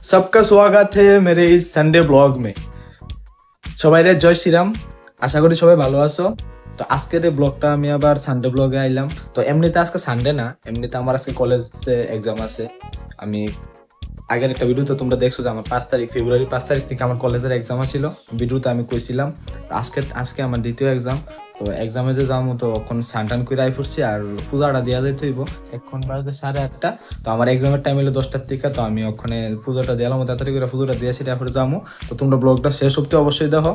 सबका स्वागत है मेरे इस संडे ब्लॉग में। সবাইরে জয় শ্রীরাম। আশা করি সবাই ভালো আছো। তো আজকের এই ব্লগটা আমি আবার সানডে ব্লগে আইলাম। তো এমনিতে আজকে সানডে না, এমনিতে আমার আজকে কলেজে এক্সাম আছে। আমি আগের একটা ভিডিওতে তোমরা দেখছো যে আমার 5 তারিখ ফেব্রুয়ারি 5 তারিখ থেকে আমার কলেজের এক্সাম ছিল। ভিডিওতে আমি কইছিলাম আজকে আমার দ্বিতীয় এক্সাম। তো এক্সামে যে যাবো তো এখন সানটান করে আই পড়ছি আর পূজাটা দেওয়া যেতে হইব। এখন বাজে 8:30। তো আমার এক্সামের টাইম হলো 10টার থেকে। তো আমি ওখানে পুজোটা দিলাম, তাড়াতাড়ি করে পুজোটা দিয়েছি, তারপরে যাবো। তো তোমরা ব্লগটা শেষ অব্দি অবশ্যই দেখো।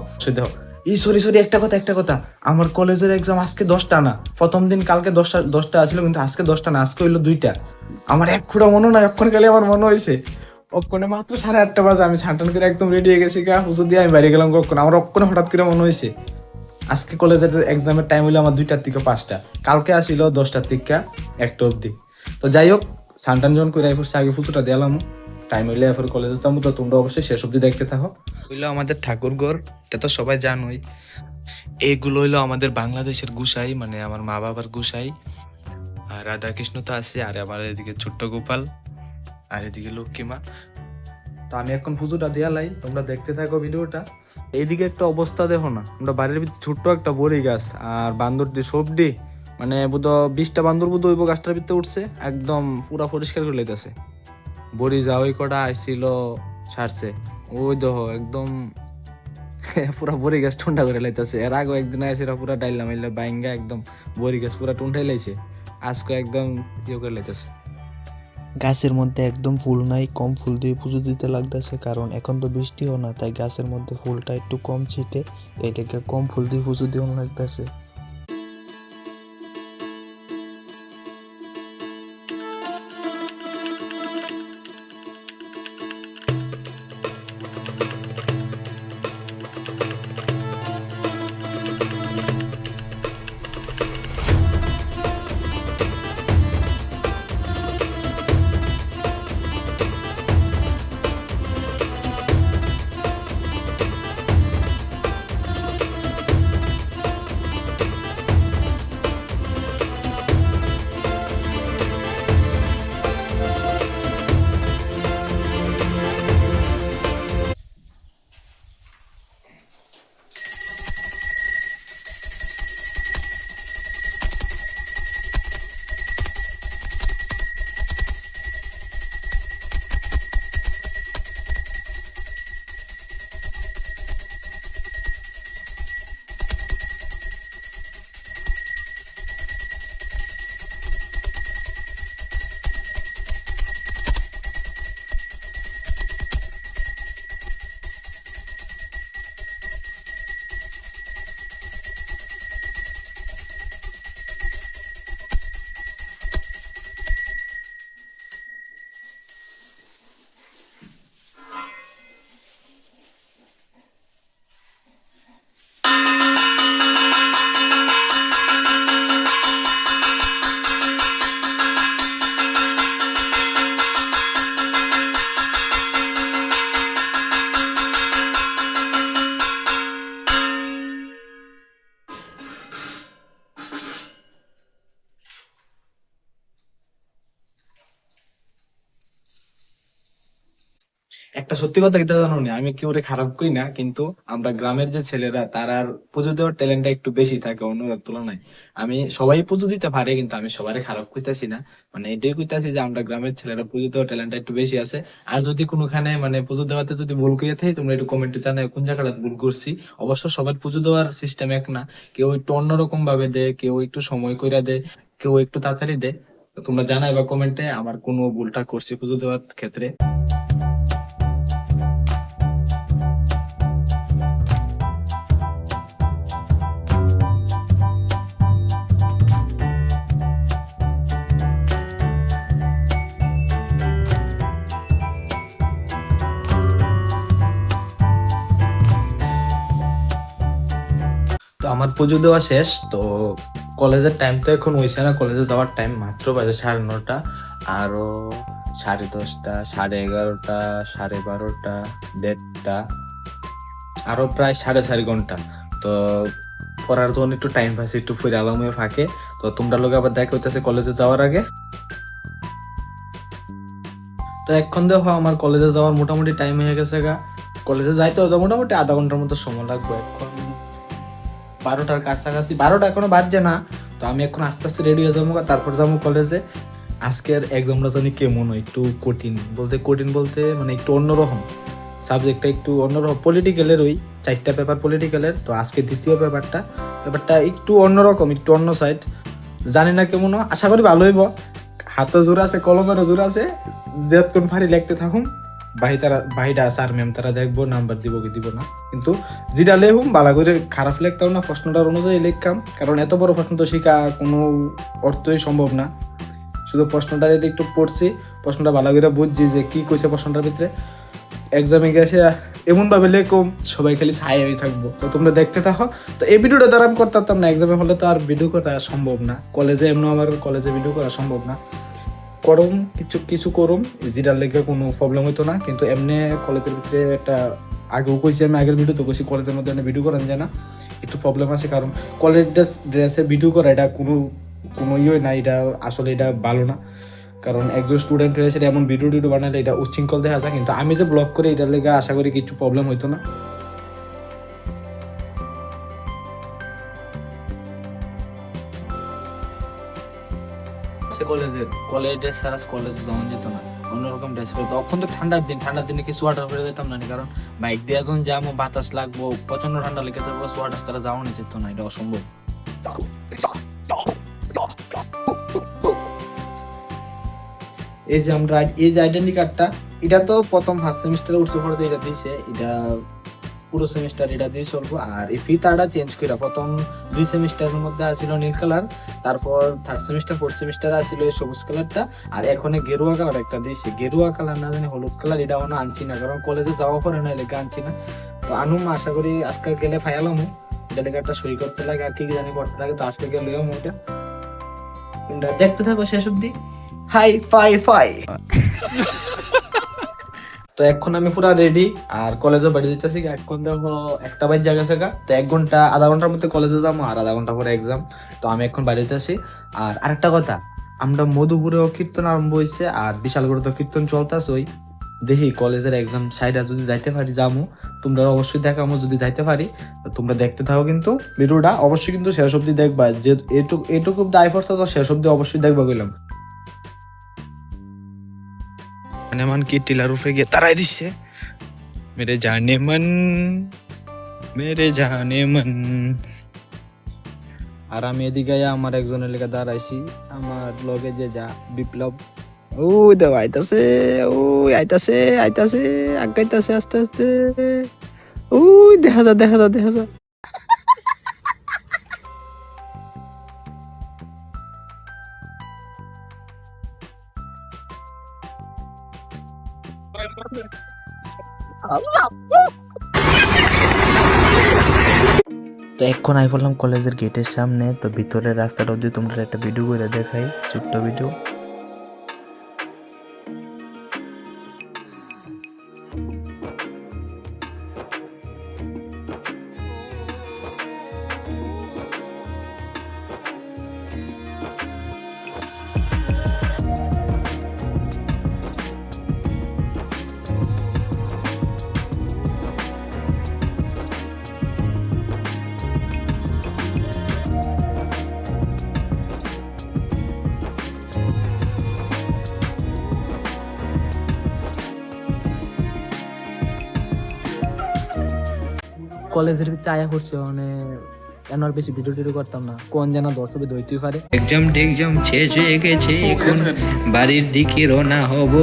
সরি একটা কথা, আমার কলেজের এক্সাম আজকে 10টা না। প্রথম দিন কালকে 10টা ছিল, কিন্তু আজকে 10টা না, আজকে হইলো 2টা। আমার এক খুঁড়া মনে নাই, অক্ষণ গেলে আমার মনে হয়েছে অক্ষণে মাত্র 8:30 বাজে আমি সানটান করে একদম রেডি হয়ে গেছি গা, পুজো দিয়ে আমি বাইরে গেলাম। কখন আমার অক্ষণে হঠাৎ করে মনে হয়েছে আজকে কলেজের এক্সামের টাইম হইলো আমার 2টার থেকে 5টা, কালকে আসিল 10টার থেকে 1টা অব্দি। তো যাই হোক, সানটান যখন করে পড়ছে আগে পুজোটা দিলাম, টাইম হইলে এরপর কলেজে যাবো। তো তোমরা অবশ্যই শেষ অব্দি দেখতে থাকো। হইলো আমাদের ঠাকুরঘর, এটা তো সবাই জানোই। এইগুলো হইলো আমাদের বাংলাদেশের গুসাই, মানে আমার মা বাবার গুসাই। আর রাধাকৃষ্ণ তো আছে, আর আমার এদিকে ছোট্ট গোপাল, আর এদিকে লক্ষ্মীমা। তো আমি এখন পুজোটা দেয়ালাই, তোমরা দেখতে থাকো ভিডিওটা। এইদিকে একটা অবস্থা দেখো না, আমরা বাড়ির ভিতরে ছোট্ট একটা বড়ি গাছ আর বান্দরটি সবডি, মানে বুধ 20টা বান্দর বুধ ওই গাছটার ভিতরে উঠছে, একদম পুরা পরিষ্কার করে লেগেছে। বড়ি যা ওই কটা আসছিল সারছে, ওই দেখো একদম পুরা বড়ি গাছ ঠুন্ডা করে লাইতেছে। এর আগে একদিন আসে পুরা ডাইলা মাইলা বাইঙ্গা একদম বড়ি গাছ পুরা টুন্ডাই লাইছে, আজকে একদম ইয়ে করে লাইতেছে। গাছের মধ্যে একদম ফুল নাই, কম ফুল দিয়ে পুজো দিতে লাগতেছে, কারণ এখন তো বৃষ্টিও না, তাই গাছের মধ্যে ফুলটা একটু কম ছিটে, এটাকে কম ফুল দিয়ে পুজো দিয়ে লাগতেছে। একটা সত্যি কথা কি জানো না, আমি কেউ খারাপ করি না, কিন্তু আমরা গ্রামের যে ছেলেরা তারা পুজো দেওয়ার ট্যালেন্টটা একটু বেশি থাকে অন্যদের তুলনায়। আমি সবাই পুজো দিতে পারে, কিন্তু আমি সবাই খারাপ কইতাছি না, মানে এটাই কইতাছি যে আমরা গ্রামের ছেলেরা পুজো দেওয়ার ট্যালেন্টটা একটু বেশি আছে। আর যদি কোনোখানে মানে পুজো দেওয়াতে যদি ভুল কইয়া থাকি, তোমরা একটু কমেন্টে জানাও কোন জায়গাটা ভুল করছি। অবশ্য সবার পুজো দেওয়ার সিস্টেম এক না, কেউ একটু অন্যরকম ভাবে দেয়, কেউ একটু সময় কইরা দেয়, কেউ একটু তাড়াতাড়ি দেয়। তো তোমরা জানাই বা কমেন্টে আমার কোনো ভুলটা করছি পুজো দেওয়ার ক্ষেত্রে। তো আমার পুজো দেওয়া শেষ। তো কলেজের টাইম তো এখন হয়েছে না, কলেজে যাওয়ার টাইম মাত্র বাজে 9:30। আরো 10:30, 11:30, 12:30, 1:30, আরো প্রায় 4.5 ঘন্টা। তো পড়ার জন্য একটু টাইম পাইছি, একটু ফিরে আলাম ফাঁকে। তো তোমরা লোক আবার দেখা হইতেছে কলেজে যাওয়ার আগে। তো এখন দেখো আমার কলেজে যাওয়ার মোটামুটি টাইম হয়ে গেছে গা। কলেজে যাইতে হতো মোটামুটি আধা ঘন্টার মতো সময় লাগবে। এখন 12টার কাছাকাছি, 12টা এখনো বাজছে না। তো আমি এখন আস্তে আস্তে রেডি হয়ে যাবো, তারপর যাবো কলেজে। আজকের এক্সামটা জানি কেমন হয়, একটু কঠিন বলতে মানে একটু অন্যরকম সাবজেক্টটা, একটু অন্যরকম পলিটিক্যালের, ওই 4টা পেপার পলিটিক্যালের। তো আজকে দ্বিতীয় পেপারটা একটু অন্যরকম, একটু অন্য সাইড। জানি না কেমন হয়, আশা করি ভালো হইব। হাতও জোর আছে, কলমেরও জোর আছে, যতক্ষণ পারি লিখতে থাকুন। বাহিটা স্যার ম্যাম তারা দেখবো, নাম্বার দিব কি দিব না। কিন্তু যেটা লেখুম ভালো করে, খারাপ লিখতাম না, প্রশ্নটার অনুযায়ী লিখতাম। কারণ এত বড় প্রশ্ন তো শিখা কোনো অর্থই সম্ভব না। শুধু প্রশ্নটা একটু পড়ছি, প্রশ্নটা ভালো করে বুঝছি যে কি কইছে প্রশ্নটার ভিতরে। এক্সামে গেছে এমন ভাবে লেখুম সবাই খালি ছায় হয়ে থাকবো। তো তোমরা দেখতে থাকো। তো এই ভিডিওটা দ্বারা আমি করতে পারতাম না, এক্সামে হলে তো আর ভিডিও করা সম্ভব না। কলেজে এমন আমার কলেজে ভিডিও করা সম্ভব না। করুম কিছু করুম, যেটার লেগে কোনো প্রবলেম হইতো না। কিন্তু এমনি কলেজের ভিতরে একটা, আগেও কইছি আমি, আগের ভিডিও তো কইছি, কলেজের মধ্যে ভিডিও করা যায় না, একটু প্রবলেম আছে। কারণ কলেজ ড্রেসে ভিডিও করা এটা কোনো ইয়ে না, এটা আসলে এটা ভালো না। কারণ একজন স্টুডেন্ট হয়ে সেটা এমন ভিডিও বানালে এটা উচ্ছৃঙ্খল দেখা যায়। কিন্তু আমি যে ব্লগ করি এটার লেগে আশা করি কিছু প্রবলেম হইতো না। কলেজ ড্রেস ছাড়া কলেজে যাওয়া যেত না, অন্যরকম ড্রেস পরে। তখন তো ঠান্ডার দিনে কি সোয়াটার পরে যেতাম না, কারণ বাইক দিয়ে যখন যাবো বাতাস লাগবো, প্রচন্ড ঠান্ডা লেগে যাবো, সোয়াটার ছাড়া যাওয়া যেত না, এটা অসম্ভব। এই যে আমরা এই যে আইডেন্টি কার্ডটা, এটা তো প্রথম ফার্স্ট সেমিস্টারে উঠছে, পরে এটা দিয়েছে, এটা পুরো সেমিস্টার এটা দিয়ে চলবো। আর এই ফিতাটা চেঞ্জ করে, প্রথম 2 সেমিস্টারের মধ্যে আসছিল নীল কালার, তারপর থার্ড সেমিস্টার ফোর্থ সেমিস্টারে আসছিল এই সবুজ কালারটা, আর এখন গেরুয়া কালার একটা দিয়েছে। গেরুয়া কালার না জানি হলুদ কালার, এটা এখনো আনছি না, কারণ কলেজে যাওয়া পরে না এলাকা আনছি না। তো আনুম, আশা করি আজকে গেলে ফাইলাম, এটা লেগে একটা সই করতে লাগে আর কি কি জানি করতে লাগে। তো আজকে গেলে ওইটা দেখতে থাকো শেষ অব্দি। হাই ফাই ফাই। তো এখন আমি পুরা রেডি, আর কলেজে বাড়ি যেতেছি। এখন দেখো 1টা বাজে জায়গা। তো 1 ঘন্টা আধা ঘন্টার মধ্যে কলেজে যাবো, আর আধা ঘন্টা পরে এক্সাম। তো আমি এখন বাড়ি যেতেছি। আর আরেকটা কথা, আমরা মধুপুরেও কীর্তন আরম্ভ হয়েছে, আর বিশালগড়ে তো কীর্তন চলতেছে। ওই দেখি কলেজের এক্সাম সাইডা যদি যাইতে পারি যাবো, তোমরা অবশ্যই দেখাবো যদি যাইতে পারি। তো তোমরা দেখতে থাকো, কিন্তু ভিডিওটা অবশ্যই কিন্তু শেষ অব্দি দেখবা। যে এটুকু দায় ফরছে তো শেষ অব্দি অবশ্যই দেখবা বললাম। মানে মান কি টিলার উপরে গিয়ে তারাই দিচ্ছে, মেরে জানে মন। আর আমি এদিকে আমার একজনের লেগে দাঁড়াইছি, আমার লগে যে যা বিপ্লব। ও দেখ আইতাছে, আইতাছে আগাইতাছে আস্তে আস্তে। ওই দেখা যা। তো এখন আই বললাম কলেজের গেটের সামনে। তো ভিতরের রাস্তাটা অব্দি তোমরা একটা ভিডিও করে দেখাই, ছোট্ট ভিডিও। কলেজের ভিতরে আয়া করছে, মানে কেন আর বেশি ভিডিও টিডিও করতাম না, কোন যেন দর্শকে দইতেই পারে। এক্সাম শেষ হয়ে গেছে, এখন বাড়ির দিকে রওনা হব।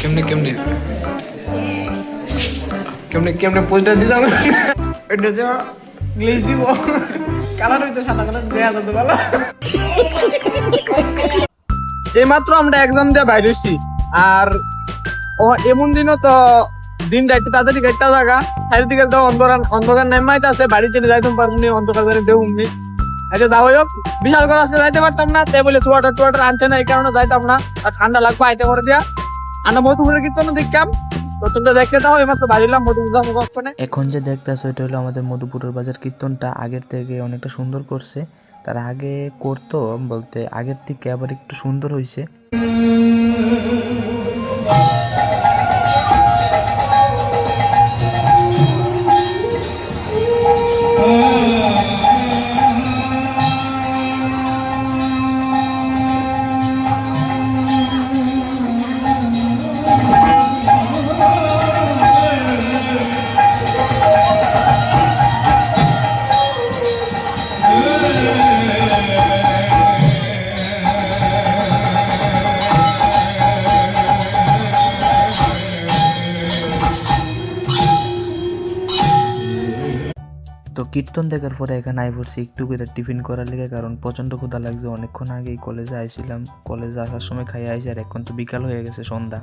কেমনে কেমনে কেমনে কেমনে পোস্টার দিতাম, এটা যা গ্লেজ দিব, কালার হইতো সাদা কালার দেয়া যেত ভালো। এইমাত্র আমরা এক্সাম দিয়ে বাইরে হইছি, আর ও এমন দিনও তো দিন রাইতে তাড়াতাড়ি একটা জায়গা চারিদিকে তো অন্ধকার নেমাইতে আছে, বাড়ি চলে যাইতাম পারবো নি, অন্ধকার করে দেবুমনি। আচ্ছা যা হোক, বিশাল করে আজকে যাইতে পারতাম না, তাই বলে সোয়াটার আনতে না, এই কারণে যাইতাম না। আর ঠান্ডা লাগবে আইতে করে দিয়া, আমরা মধুপুরের কীর্তন দেখতাম। তো তোমরা দেখতে দাও, এইমাত্র বাড়িলাম মধুপুর। এখন যে দেখতেছো এটা হলো আমাদের মধুপুরের বাজার কীর্তনটা আগের থেকে অনেকটা সুন্দর করছে। তারা আগে করতো বলতে আগের থেকে আবার একটু সুন্দর হয়েছে। তো কীর্তন দেখার পরে এখানে আই পড়ছি একটু করে টিফিন করার লেগে, কারণ প্রচণ্ড ক্ষুধা লাগছে। অনেকক্ষণ আগেই কলেজে আইছিলাম, কলেজে আসার সময় খাইয়ে আইছি, আর এখন তো বিকাল হয়ে গেছে, সন্ধ্যা।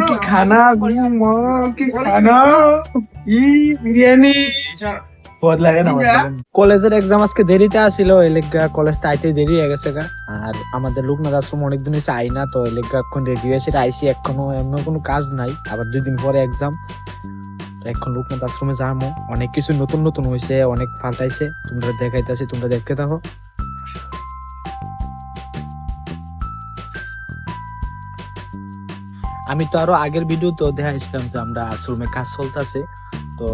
কি খানা কি খানা কি বিরিয়ানি বহুত লাগে না কলেজের এক্সাম আজকে দেরিতে আসিল, এই লেগা কলেজ তাইতে দেরি হয়ে গেছে গা। আর আমাদের লোকনাথ আশ্রম অনেকদিন হয়েছে আই না, তো এই লেগা এখন রেডি হয়েছে আইসি, এখনো এমন কোনো কাজ নাই, আবার 2 দিন পরে এক্সাম। এখন লোকনাথ আশ্রমে যাবো, অনেক কিছু নতুন নতুন হয়েছে, অনেক পাল্টাইছে, তোমরা দেখাইতেছি, তোমরা দেখতে থাকো। আমি তো আরো আগের ভিডিও তো দেখাইছিলাম যে আমরা আশ্রমে কাজ চলতেছে, তো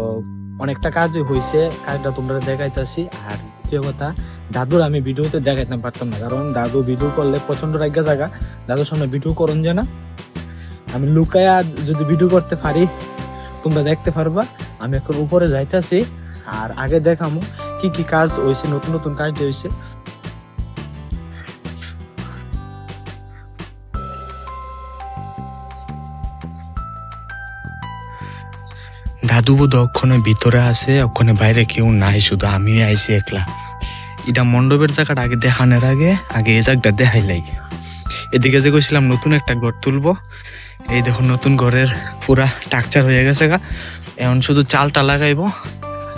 অনেকটা কাজ হয়েছে, কাজটা তোমরা দেখাইতেছি। আর দ্বিতীয় কথা, দাদুর আমি ভিডিওতে দেখাইতে পারতাম না, কারণ দাদু ভিডিও করলে প্রচন্ড রাগ্যা জায়গা, দাদুর সামনে ভিডিও করুন যে না, আমি লুকায়া যদি ভিডিও করতে পারি তোমরা দেখতে পারবা। আমি এখন উপরে যাইতেছি, আর আগে দেখামু কি কি কাজ হয়েছে, নতুন নতুন কাজ হয়েছে। দাদু বোধ অক্ষণে ভিতরে আছে, অক্ষণে বাইরে কেউ নাই, শুধু আমি আইছি একলা। এটা মণ্ডপের জায়গাটা আগে দেখানোর আগে এই জায়গাটা দেখাইলাই। এদিকে যে কইছিলাম নতুন একটা ঘর তুলবো, এই দেখুন নতুন ঘরের পুরা টাকচার হয়ে গেছে গা। এখন শুধু চালটা লাগাইবো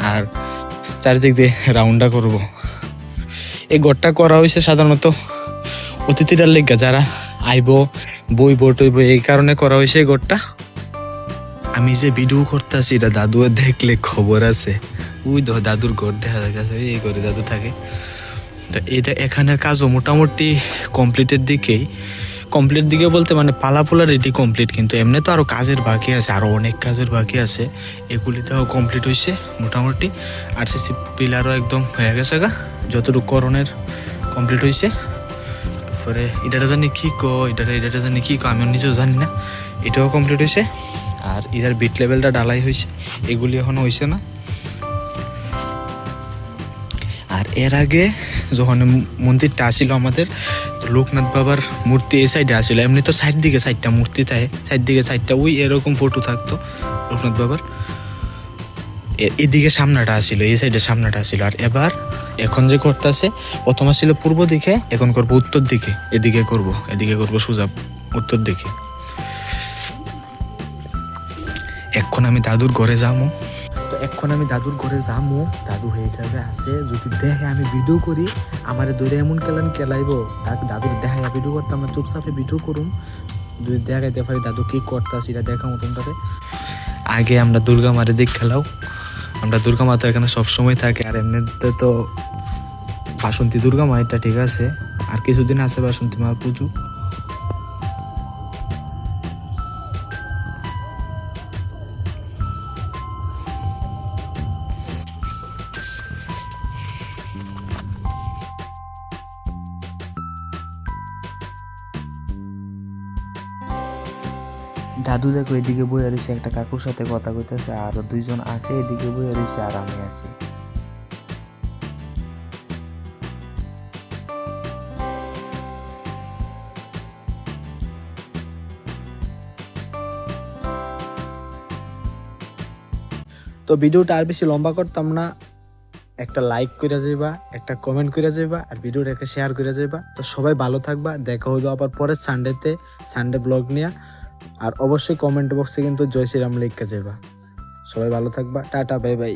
আর চারিদিক দিয়ে রাউন্ডটা করবো। এই ঘরটা করা হয়েছে সাধারণত অতিথিটার লেগা, যারা আইবো বই বইব, এই কারণে করা হয়েছে এই ঘরটা। আমি যে ভিডিও করতেছি এটা দাদু দেখলে খবর আছে, ওই দেখো দাদুর ঘর দেখা গেছে, এই ঘরে দাদু থাকে। তো এটা এখানের কাজও মোটামুটি কমপ্লিটের দিকেই, কমপ্লিট দিকে বলতে মানে পালাপোলা রেডি কমপ্লিট, কিন্তু এমনি তো আরও কাজের বাকি আছে, আরও অনেক কাজের বাকি আছে, এগুলিতেও কমপ্লিট হয়েছে মোটামুটি। আরসিসি পিলারও একদম হয়ে গেছে গা, যতটুকু করণের কমপ্লিট হয়েছে। তারপরে এটাটা জানি কী এটা জানি কী আমি নিজেও জানি না, এটাও কমপ্লিট হয়েছে। আর এটার বিট লেভেলটা ডালাই হয়েছে, এগুলি এখনো হয়েছে না। আর এর আগে যখন মন্দিরটা আসিল আমাদের, লোকনাথ বাবার মূর্তি এই সাইডে আসিল, এমনি তো সাইড দিকে 4টা মূর্তি থাকে, সাইড দিকে 4টা ওই এরকম ফটো থাকতো লোকনাথ বাবার। এদিকে সামনাটা আসিল, এই সাইডের সামনাটা আসিল। আর এখন যে করতে আছে, প্রথম আসছিল পূর্ব দিকে, এখন করবো উত্তর দিকে, এদিকে করবো সোজা উত্তর দিকে। এখন আমি দাদুর ঘরে যাবো, তো এখন আমি দাদুর ঘরে যাবো, দাদু হেইটারে আছে, যদি দেখে আমি ভিডিও করি আমার দূরে এমন কেলাইবো, দাদুর দেখাই ভিডিও করতাম না, চুপচাপে ভিডিও করুম, যদি দেখাইতে পারি দাদু কি করতাছি এটা দেখাবো তোমাদের। আগে আমরা দুর্গা মারে দিক খেলাও, আমরা দুর্গা মা তো এখানে সবসময় থাকে। আর এমনিতে তো বাসন্তী দুর্গা মা, এটা ঠিক আছে, আর কিছুদিন আছে বাসন্তী মার পুজো। দাদু দেখো এদিকে বইয়া রয়েছে, একটা কাকুর সাথে কথা কইতেছে, আর 2জন আছে এদিকে বইয়া রয়েছে, আর আমি আছি। তো ভিডিওটা আর বেশি লম্বা করতাম না, একটা লাইক করে যাইবা, একটা কমেন্ট করে যাইবা, আর ভিডিওটা একটা শেয়ার করে যাইবা। তো সবাই ভালো থাকবা, দেখা হইলো আবার পরের সানডে ব্লগ নিয়ে। আর অবশ্যই কমেন্ট বক্সে কিন্তু জয় শ্রীরাম লিখে যাইবা। সবাই ভালো থাকবা, টাটা, বাই বাই।